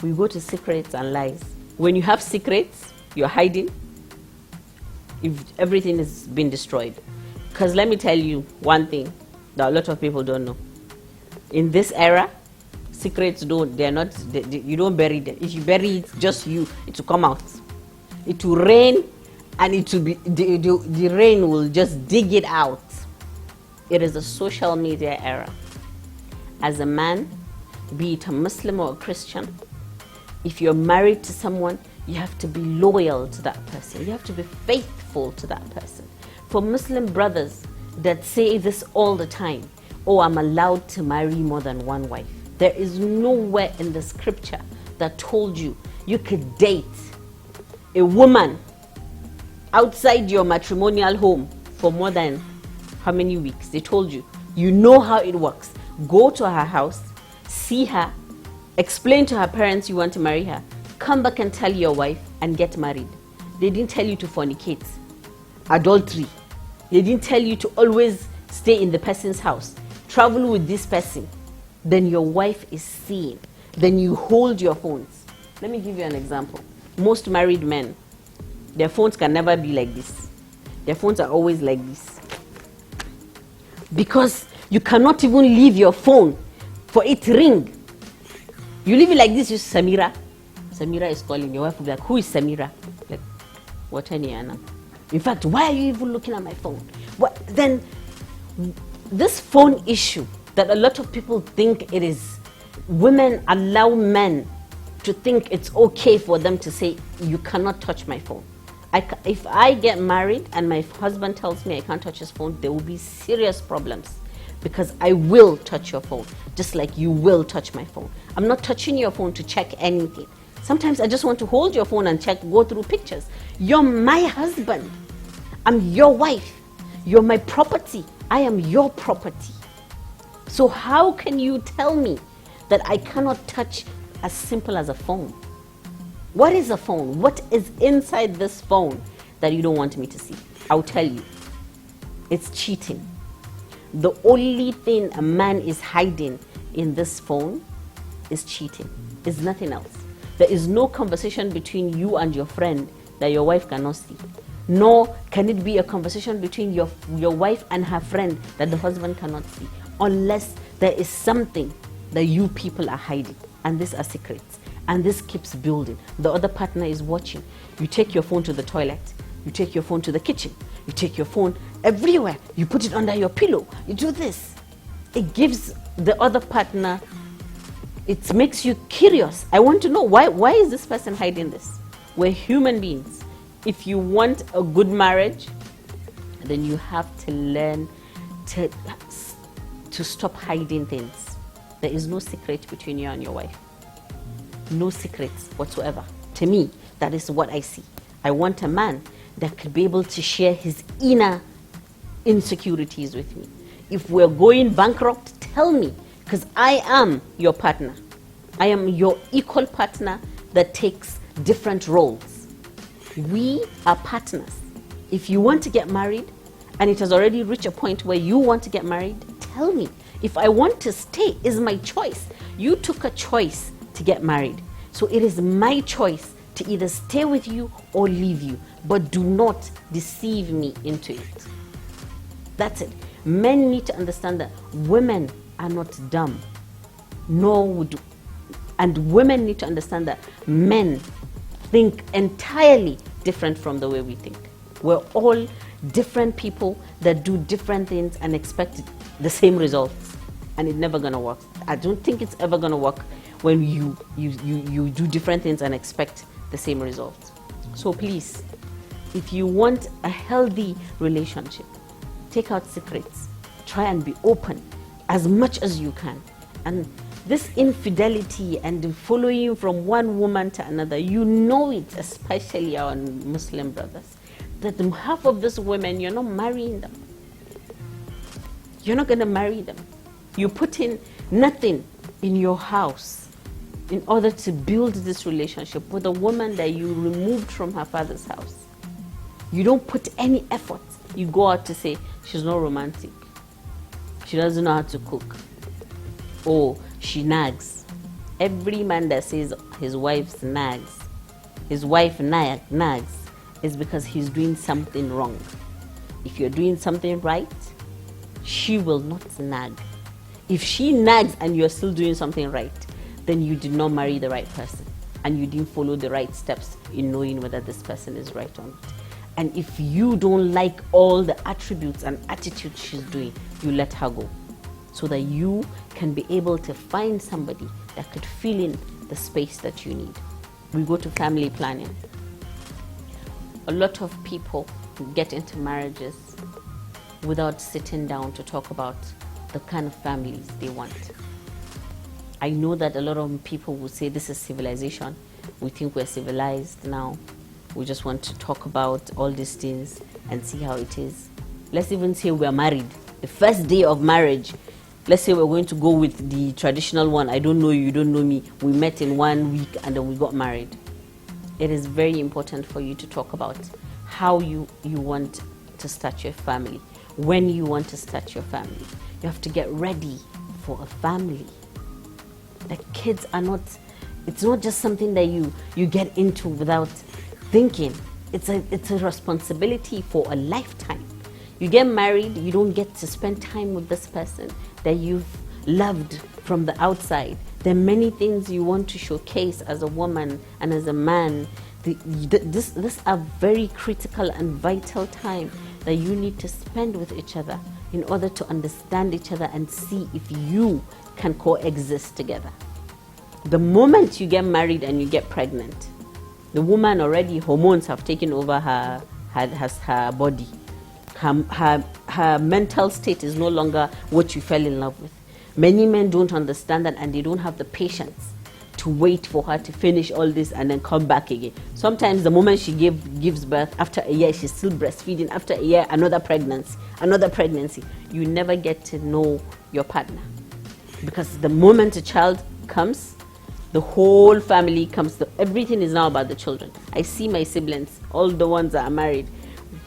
We go to secrets and lies. When you have secrets, you're hiding. If everything has been destroyed. Because let me tell you one thing that a lot of people don't know. In this era, secrets you don't bury them. If you bury it, just you, it will come out. It will rain, and it will be, the rain will just dig it out. It is a social media era. As a man, be it a Muslim or a Christian, if you're married to someone, you have to be loyal to that person. You have to be faithful to that person. For Muslim brothers that say this all the time, oh, I'm allowed to marry more than one wife. There is nowhere in the scripture that told you could date a woman outside your matrimonial home for more than how many weeks. They told you. You know how it works. Go to her house, see her, explain to her parents you want to marry her, come back and tell your wife and get married. They didn't tell you to fornicate, adultery. They didn't tell you to always stay in the person's house, travel with this person. Then your wife is seen. Then you hold your phones. Let me give you an example. Most married men, their phones can never be like this. Their phones are always like this. Because you cannot even leave your phone for it to ring. You leave it like this, you say, Samira. Samira is calling. Your wife will be like, who is Samira? Like, what any Anna? In fact, why are you even looking at my phone? Then this phone issue that a lot of people think it is, women allow men to think it's okay for them to say, you cannot touch my phone. If I get married and my husband tells me I can't touch his phone, there will be serious problems, because I will touch your phone just like you will touch my phone. I'm not touching your phone to check anything. Sometimes I just want to hold your phone and go through pictures. You're my husband. I'm your wife. You're my property. I am your property. So how can you tell me that I cannot touch as simple as a phone? What is a phone? What is inside this phone that you don't want me to see? I'll tell you. It's cheating. The only thing a man is hiding in this phone is cheating. It's nothing else. There is no conversation between you and your friend that your wife cannot see. Nor can it be a conversation between your wife and her friend that the husband cannot see. Unless there is something that you people are hiding. And these are secrets. And this keeps building. The other partner is watching. You take your phone to the toilet. You take your phone to the kitchen. You take your phone everywhere. You put it under your pillow. You do this. It gives the other partner, it makes you curious. I want to know, why is this person hiding this? We're human beings. If you want a good marriage, then you have to learn to stop hiding things. There is no secret between you and your wife. No secrets whatsoever. To me, that is what I see. I want a man that could be able to share his inner insecurities with me. If we're going bankrupt, tell me, because I am your partner. I am your equal partner that takes different roles. We are partners. If you want to get married, and it has already reached a point where you want to get married, tell me. If I want to stay, it's my choice. You took a choice to get married. So it is my choice to either stay with you or leave you. But do not deceive me into it. That's it. Men need to understand that women are not dumb. And women need to understand that men think entirely different from the way we think. We're all different people that do different things and expect the same results. And it's never gonna work. I don't think it's ever gonna work when you do different things and expect the same results. So please, if you want a healthy relationship, take out secrets. Try and be open as much as you can. And this infidelity and following from one woman to another, you know it, especially our Muslim brothers, that half of these women, you're not marrying them. You're not going to marry them. You put in nothing in your house in order to build this relationship with a woman that you removed from her father's house. You don't put any effort. You go out to say, she's not romantic. She doesn't know how to cook. Or she nags. Every man that says his wife nags is because he's doing something wrong. If you're doing something right, she will not nag. If she nags and you're still doing something right, then you did not marry the right person and you didn't follow the right steps in knowing whether this person is right or not. And if you don't like all the attributes and attitudes she's doing, you let her go so that you can be able to find somebody that could fill in the space that you need. We go to family planning. A lot of people get into marriages without sitting down to talk about the kind of families they want. I know that a lot of people will say this is civilization. We think we're civilized now. We just want to talk about all these things and see how it is. Let's even say we're married. The first day of marriage, let's say we're going to go with the traditional one. I don't know you, you don't know me. We met in 1 week and then we got married. It is very important for you to talk about how you want to start your family, when you want to start your family. You have to get ready for a family. The kids are not, it's not just something that you get into without thinking. It's a responsibility for a lifetime. You get married, you don't get to spend time with this person that you've loved from the outside. There are many things you want to showcase as a woman and as a man. This are very critical and vital time that you need to spend with each other in order to understand each other and see if you can coexist together. The moment you get married and you get pregnant, the woman already, hormones have taken over her body. Her mental state is no longer what you fell in love with. Many men don't understand that and they don't have the patience to wait for her to finish all this and then come back again. Sometimes the moment she gives birth, after a year she's still breastfeeding, after a year another pregnancy. You never get to know your partner. Because the moment a child comes, the whole family comes, everything is now about the children. I see my siblings, all the ones that are married.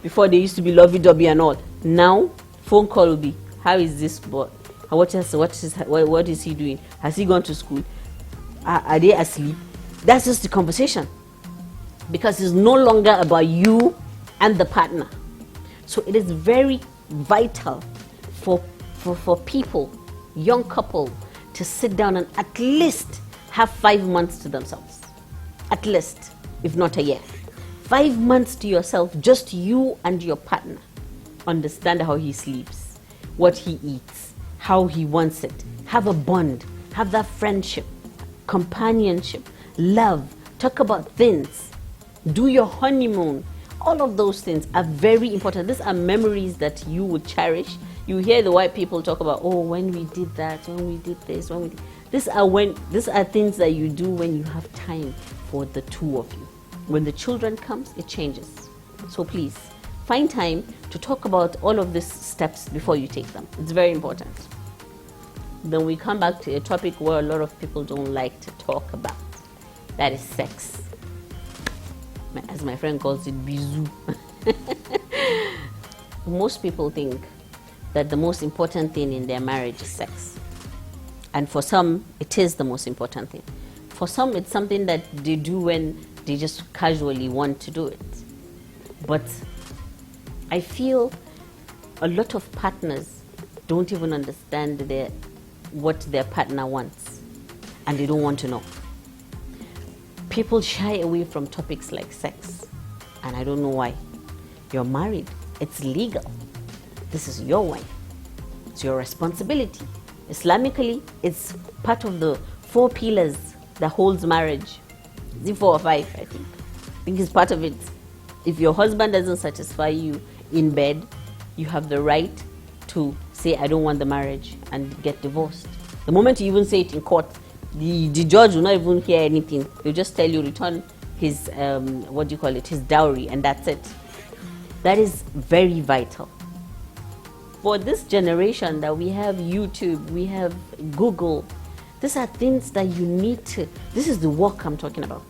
Before they used to be lovey-dovey and all. Now, phone call will be, how is this boy? What is he doing? Has he gone to school? Are they asleep? That's just the conversation. Because it's no longer about you and the partner. So it is very vital for people, young couple, to sit down and at least have 5 months to themselves. At least, if not a year. 5 months to yourself, just you and your partner. Understand how he sleeps, what he eats, how he wants it. Have a bond, have that friendship, companionship, love. Talk about things. Do your honeymoon. All of those things are very important. These are memories that you would cherish. You hear the white people talk about, oh, when we did that, when we did this, when we did. These are things that you do when you have time for the two of you. When the children comes, it changes. So please, find time to talk about all of these steps before you take them. It's very important. Then we come back to a topic where a lot of people don't like to talk about. That is sex. As my friend calls it, bisou. Most people think that the most important thing in their marriage is sex. And for some, it is the most important thing. For some, it's something that they do when they just casually want to do it. But I feel a lot of partners don't even understand what their partner wants, and they don't want to know. People shy away from topics like sex, and I don't know why. You're married. It's legal. This is your wife. It's your responsibility. Islamically, it's part of the 4 pillars that holds marriage. Is it 4 or 5, I think? I think it's part of it. If your husband doesn't satisfy you in bed, you have the right to say, I don't want the marriage, and get divorced. The moment you even say it in court, the judge will not even hear anything. They'll just tell you, return his, his dowry, and that's it. That is very vital. For this generation that we have YouTube, we have Google, these are things that you need to, this is the work I'm talking about.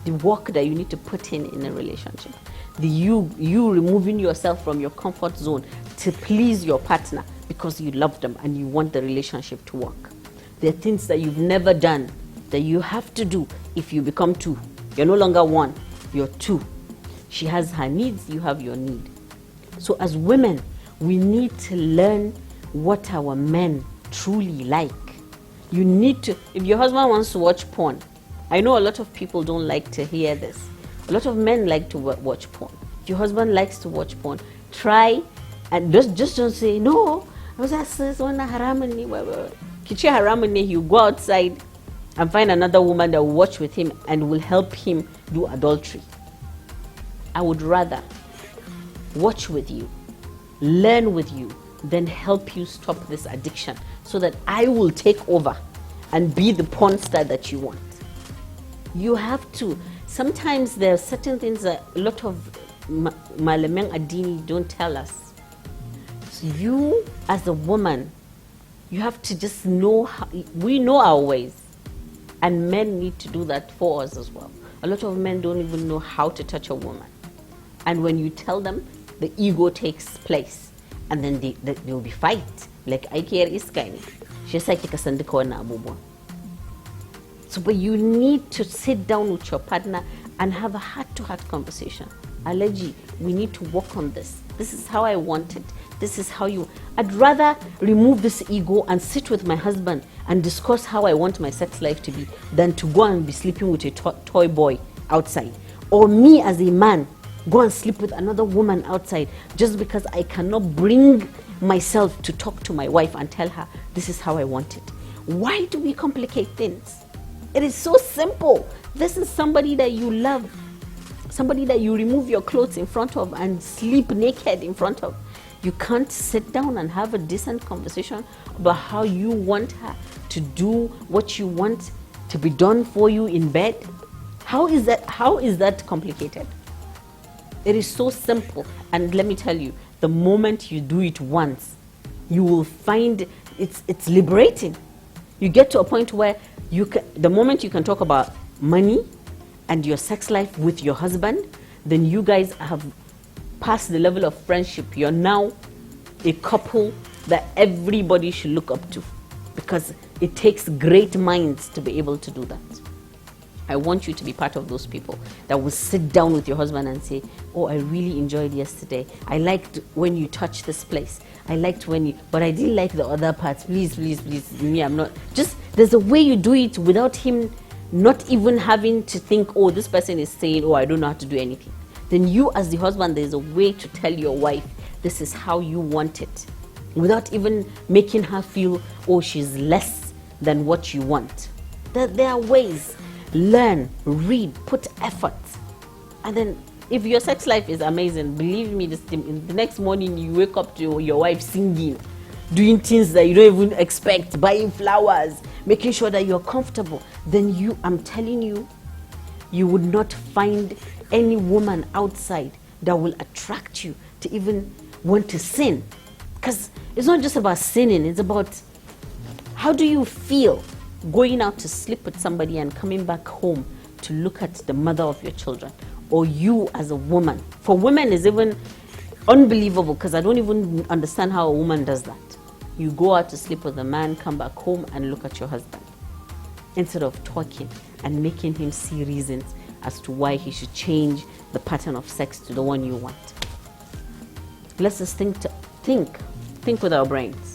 The work that you need to put in a relationship. You removing yourself from your comfort zone to please your partner because you love them and you want the relationship to work. There are things that you've never done that you have to do if you become two. You're no longer one, you're two. She has her needs, you have your need. So as women, we need to learn what our men truly like. You need to, if your husband wants to watch porn, I know a lot of people don't like to hear this. A lot of men like to watch porn. If your husband likes to watch porn, try and just don't say, no, I was asking haramani. You go outside and find another woman that will watch with him and will help him do adultery. I would rather watch with you, learn with you, than help you stop this addiction so that I will take over and be the porn star that you want. You have to. Sometimes there are certain things that a lot of Malameng Adini don't tell us. So you, as a woman, you have to just know, we know our ways. And men need to do that for us as well. A lot of men don't even know how to touch a woman. And when you tell them, the ego takes place. And then there will be fight. Like, I care is kind. So, but you need to sit down with your partner and have a heart-to-heart conversation. Allergy, we need to work on this. This is how I want it. This is how you... I'd rather remove this ego and sit with my husband and discuss how I want my sex life to be than to go and be sleeping with a toy boy outside. Or me as a man, go and sleep with another woman outside just because I cannot bring myself to talk to my wife and tell her, this is how I want it. Why do we complicate things? It is so simple. This is somebody that you love, somebody that you remove your clothes in front of and sleep naked in front of. You can't sit down and have a decent conversation about how you want her to do what you want to be done for you in bed. How is that complicated? It is so simple. And let me tell you, the moment you do it once, you will find it's liberating. You get to a point where the moment you can talk about money and your sex life with your husband, then you guys have passed the level of friendship. You're now a couple that everybody should look up to, because it takes great minds to be able to do that. I want you to be part of those people that will sit down with your husband and say, oh, I really enjoyed yesterday. I liked when you touched this place. I liked when you, but I didn't like the other parts. Please, please, please, me, I'm not. Just, there's a way you do it without him not even having to think, oh, this person is saying, oh, I don't know how to do anything. Then you as the husband, there's a way to tell your wife, this is how you want it, without even making her feel, oh, she's less than what you want. There are ways. Learn, read, put effort. And then if your sex life is amazing, believe me, the next morning you wake up to your wife singing, doing things that you don't even expect, buying flowers, making sure that you're comfortable, then I'm telling you, you would not find any woman outside that will attract you to even want to sin. Because it's not just about sinning, it's about how do you feel going out to sleep with somebody and coming back home to look at the mother of your children, or you as a woman. For women, it's even unbelievable, because I don't even understand how a woman does that. You go out to sleep with a man, come back home and look at your husband, instead of talking and making him see reasons as to why he should change the pattern of sex to the one you want. Let's just think with our brains.